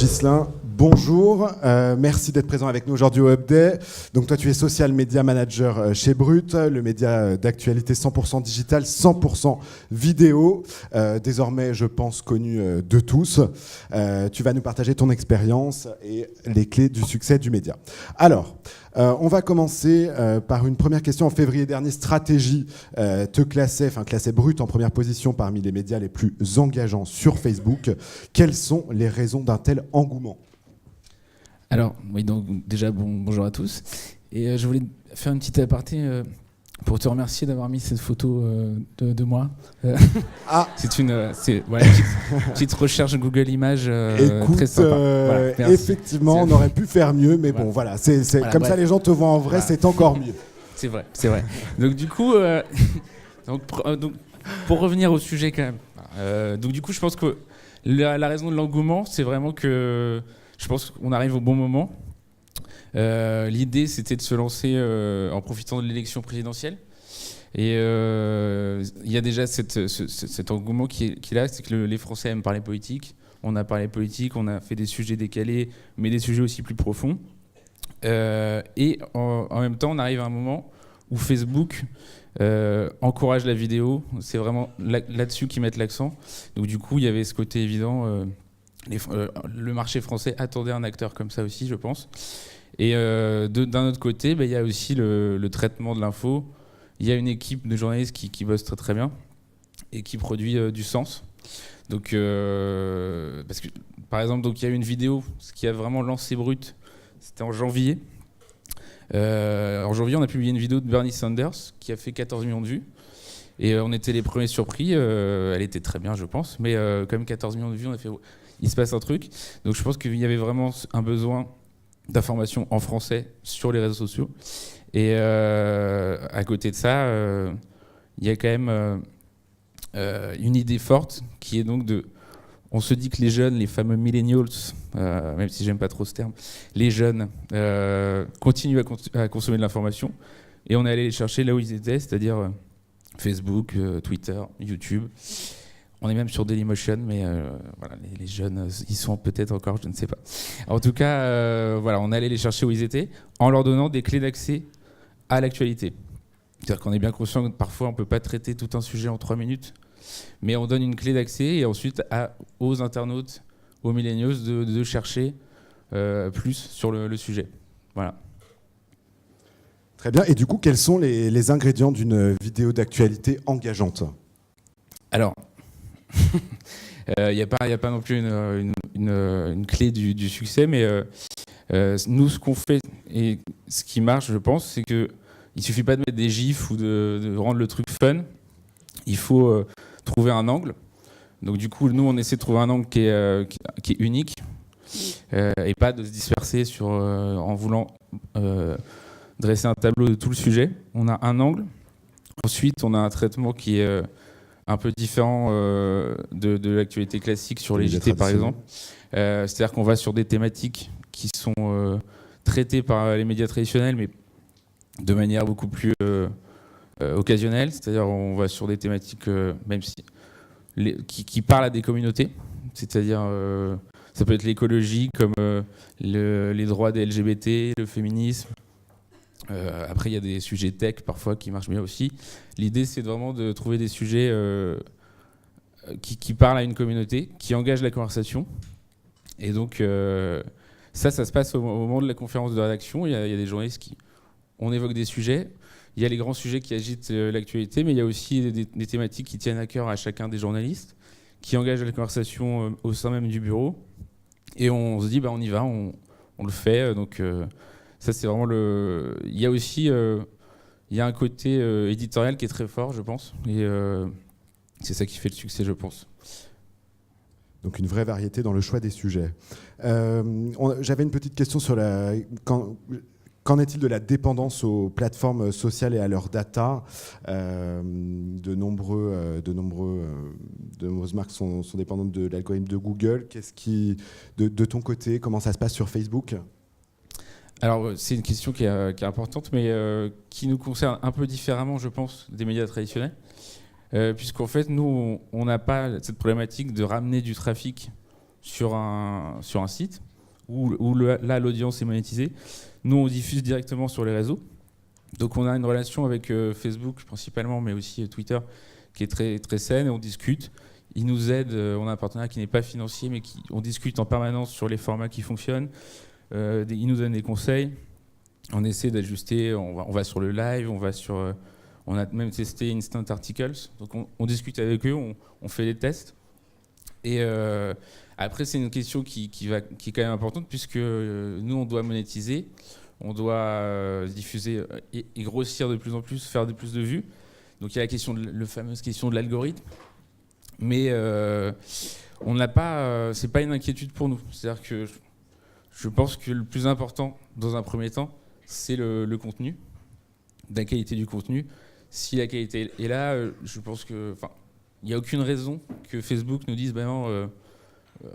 Ghislain, bonjour. Merci d'être présent avec nous aujourd'hui au Upday. Donc toi, tu es social media manager chez Brut, le média d'actualité 100% digital, 100% vidéo. Désormais, je pense, connu de tous. Tu vas nous partager ton expérience et les clés du succès du média. Alors, on va commencer par une première question. En février dernier, Stratégie classait Brut en première position parmi les médias les plus engageants sur Facebook. Quelles sont les raisons d'un tel engouement ? Alors, oui, donc déjà, bonjour à tous. Et je voulais faire une petite aparté pour te remercier d'avoir mis cette photo de moi. C'est une petite recherche Google Images très sympa. Voilà, effectivement, on aurait pu faire mieux, mais bon, voilà. Comme ça, les gens te voient en vrai, c'est encore mieux. C'est vrai. Donc du coup, donc, pour revenir au sujet quand même. Donc du coup, je pense que la raison de l'engouement, c'est vraiment que je pense qu'on arrive au bon moment. L'idée, c'était de se lancer en profitant de l'élection présidentielle. Et il y a déjà cet engouement qui est là, c'est que les Français aiment parler politique. On a parlé politique, on a fait des sujets décalés, mais des sujets aussi plus profonds. Et en même temps, on arrive à un moment où Facebook encourage la vidéo. C'est vraiment là-dessus qu'ils mettent l'accent. Donc du coup, il y avait ce côté évident. Le marché français attendait un acteur comme ça aussi, je pense. Et d'un autre côté, il y a aussi le traitement de l'info. Il y a une équipe de journalistes qui bosse très très bien et qui produit du sens. Donc, parce que, par exemple, il y a eu une vidéo, ce qui a vraiment lancé Brut, c'était en janvier. En janvier, on a publié une vidéo de Bernie Sanders qui a fait 14 millions de vues. Et on était les premiers surpris. Elle était très bien, je pense. Mais quand même 14 millions de vues, on a fait... Il se passe un truc. Donc je pense qu'il y avait vraiment un besoin d'information en français sur les réseaux sociaux. Et à côté de ça, il y a quand même une idée forte qui est donc de... On se dit que les jeunes, les fameux millennials, même si j'aime pas trop ce terme, les jeunes continuent à consommer de l'information. Et on est allé les chercher là où ils étaient, c'est-à-dire Facebook, Twitter, YouTube. On est même sur Dailymotion, mais voilà, les jeunes, ils sont peut-être encore, je ne sais pas. En tout cas, voilà, on est allé les chercher où ils étaient, en leur donnant des clés d'accès à l'actualité. C'est-à-dire qu'on est bien conscient que parfois, on ne peut pas traiter tout un sujet en 3 minutes, mais on donne une clé d'accès et ensuite aux internautes, aux millennials, de chercher plus sur le sujet. Voilà. Très bien. Et du coup, quels sont les ingrédients d'une vidéo d'actualité engageante ? Alors, il n'y a pas non plus une clé du succès, mais nous, ce qu'on fait et ce qui marche, je pense, c'est qu'il ne suffit pas de mettre des gifs ou de rendre le truc fun. Il faut trouver un angle. Donc du coup, nous, on essaie de trouver un angle qui est unique et pas de se disperser en voulant dresser un tableau de tout le sujet. On a un angle. Ensuite, on a un traitement qui est un peu différent de l'actualité classique sur les JT, par exemple. C'est-à-dire qu'on va sur des thématiques qui sont traitées par les médias traditionnels, mais de manière beaucoup plus occasionnelle. C'est-à-dire on va sur des thématiques, même si qui parlent à des communautés. C'est-à-dire, ça peut être l'écologie, comme les droits des LGBT, le féminisme. Après, il y a des sujets tech parfois qui marchent bien aussi. L'idée, c'est vraiment de trouver des sujets qui parlent à une communauté, qui engagent la conversation. Et donc, ça se passe au moment de la conférence de rédaction. Il y a des journalistes on évoque des sujets. Il y a les grands sujets qui agitent l'actualité, mais il y a aussi des thématiques qui tiennent à cœur à chacun des journalistes, qui engagent la conversation au sein même du bureau. Et on se dit, on y va, on le fait. Donc, ça, c'est vraiment il y a aussi il y a un côté éditorial qui est très fort, je pense. Et c'est ça qui fait le succès, je pense. Donc une vraie variété dans le choix des sujets. J'avais une petite question sur qu'en est-il de la dépendance aux plateformes sociales et à leurs data ? De nombreuses marques sont dépendantes de l'algorithme de Google. De ton côté, comment ça se passe sur Facebook ? Alors, c'est une question qui est importante, mais qui nous concerne un peu différemment, je pense, des médias traditionnels. Puisqu'en fait, nous, on n'a pas cette problématique de ramener du trafic sur un site où là, l'audience est monétisée. Nous, on diffuse directement sur les réseaux. Donc, on a une relation avec Facebook principalement, mais aussi Twitter, qui est très, très saine, et on discute. Ils nous aident, on a un partenaire qui n'est pas financier, mais on discute en permanence sur les formats qui fonctionnent. Ils nous donnent des conseils. On essaie d'ajuster, on va sur le live, on a même testé Instant Articles. Donc, on discute avec eux, on fait des tests. Et après, c'est une question qui est quand même importante, puisque nous, on doit monétiser, on doit diffuser et grossir de plus en plus, faire de plus de vues. Donc il y a la fameuse question de l'algorithme. Mais on n'a pas, c'est pas une inquiétude pour nous. C'est-à-dire que je pense que le plus important, dans un premier temps, c'est le contenu, la qualité du contenu. Si la qualité est là, je pense que, il n'y a aucune raison que Facebook nous dise, ben non,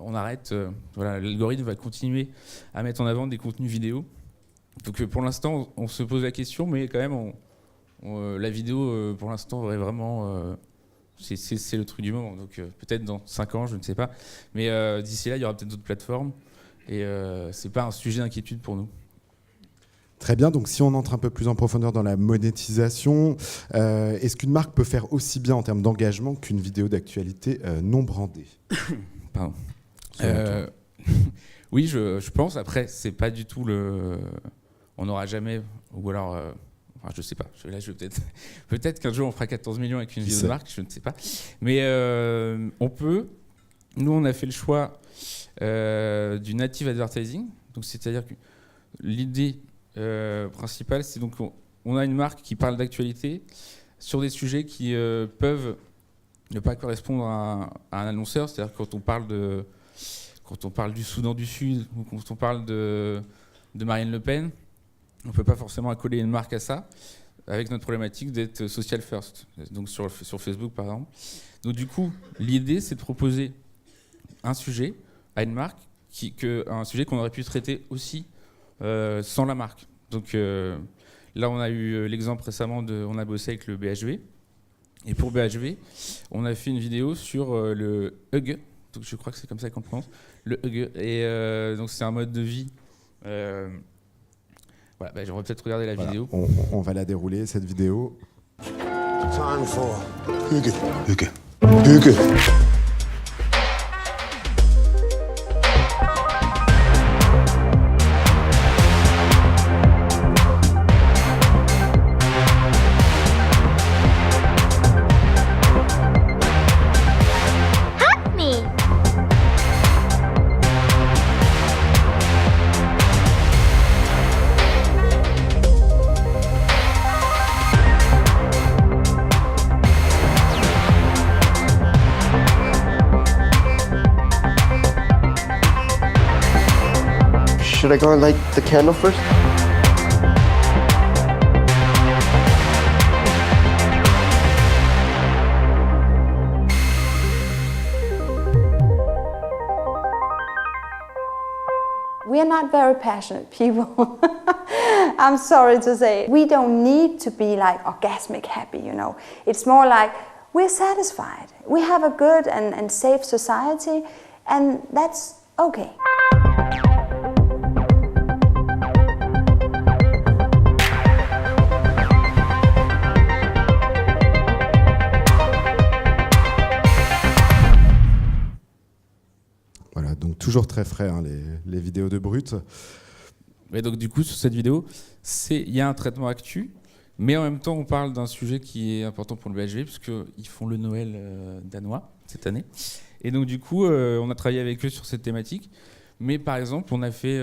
on arrête. Voilà, l'algorithme va continuer à mettre en avant des contenus vidéo. Donc pour l'instant, on se pose la question, mais quand même, la vidéo, pour l'instant, est vraiment, c'est le truc du moment. Donc peut-être dans 5 ans, je ne sais pas. Mais d'ici là, il y aura peut-être d'autres plateformes. Et c'est pas un sujet d'inquiétude pour nous. Très bien, donc si on entre un peu plus en profondeur dans la monétisation, est-ce qu'une marque peut faire aussi bien en termes d'engagement qu'une vidéo d'actualité non brandée? Pardon. Oui, je pense. Après, c'est pas du tout on n'aura jamais, ou alors, je sais pas. Là, peut-être qu'un jour on fera 14 millions avec une vidéo de marque, je ne sais pas. Mais on peut. Nous, on a fait le choix du native advertising. Donc, c'est-à-dire que l'idée principale, c'est donc on a une marque qui parle d'actualité sur des sujets qui peuvent ne pas correspondre à un annonceur. C'est-à-dire quand on parle du Soudan du Sud ou quand on parle de Marine Le Pen, on ne peut pas forcément accoler une marque à ça, avec notre problématique d'être social first, donc sur Facebook par exemple. Donc du coup, l'idée c'est de proposer un sujet à une marque, un sujet qu'on aurait pu traiter aussi sans la marque. Donc là on a eu l'exemple récemment, on a bossé avec le BHV, et pour BHV, on a fait une vidéo sur le hug. Donc je crois que c'est comme ça qu'on prononce, le hug. Et donc c'est un mode de vie. Voilà, j'aimerais peut-être regarder la vidéo. On va la dérouler, cette vidéo. Time for hygge. Hygge. Hygge. Should I go and light the candle first? We are not very passionate people. I'm sorry to say. We don't need to be like orgasmic happy, you know. It's more like we're satisfied. We have a good and safe society, and that's okay. Voilà, donc toujours très frais, hein, les vidéos de Brut. Et donc du coup, sur cette vidéo, il y a un traitement actu, mais en même temps, on parle d'un sujet qui est important pour le BHV, puisqu'ils font le Noël danois cette année. Et donc du coup, on a travaillé avec eux sur cette thématique. Mais par exemple, on a fait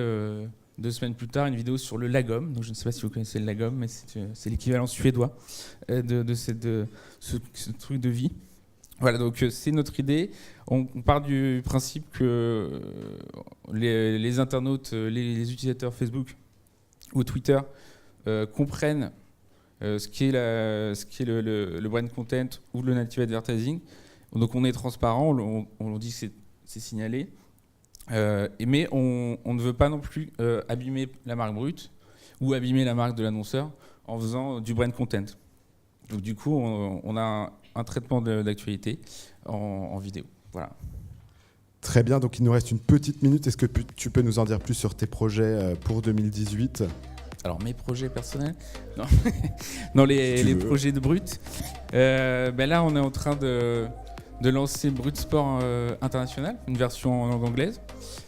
2 semaines plus tard une vidéo sur le lagom. Donc je ne sais pas si vous connaissez le lagom, mais c'est l'équivalent suédois de ce truc de vie. Voilà, donc c'est notre idée. On part du principe que les internautes, les utilisateurs Facebook ou Twitter comprennent ce qui est le brand content ou le native advertising. Donc on est transparent, on dit que c'est signalé. Mais on ne veut pas non plus abîmer la marque Brut ou abîmer la marque de l'annonceur en faisant du brand content. Donc du coup, on a un traitement d'actualité en vidéo. Voilà. Très bien, donc il nous reste une petite minute. Est-ce que tu peux nous en dire plus sur tes projets pour 2018 ? Alors mes projets personnels, non, les projets de Brut. Là, on est en train de lancer Brut Sport International, une version en langue anglaise.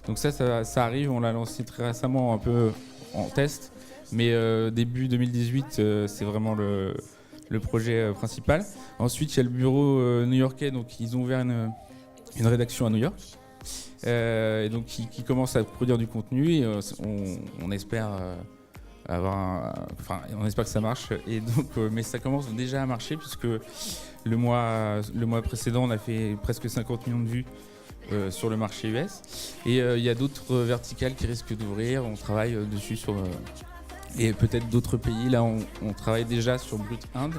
Donc ça arrive, on l'a lancé très récemment, un peu en test, mais début 2018, c'est vraiment le projet principal. Ensuite, il y a le bureau new-yorkais, donc ils ont ouvert une rédaction à New York, et donc qui commence à produire du contenu, et on espère on espère que ça marche, et donc mais ça commence déjà à marcher puisque le mois précédent on a fait presque 50 millions de vues sur le marché US, et il y a d'autres verticales qui risquent d'ouvrir, on travaille dessus et peut-être d'autres pays. Là on travaille déjà sur Brut Inde,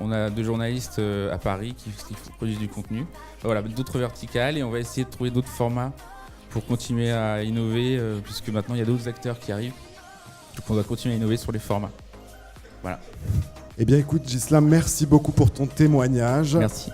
on a 2 journalistes à Paris qui produisent du contenu, voilà, d'autres verticales, et on va essayer de trouver d'autres formats pour continuer à innover, puisque maintenant il y a d'autres acteurs qui arrivent. Donc on doit continuer à innover sur les formats. Voilà. Eh bien écoute Ghislain, merci beaucoup pour ton témoignage. Merci.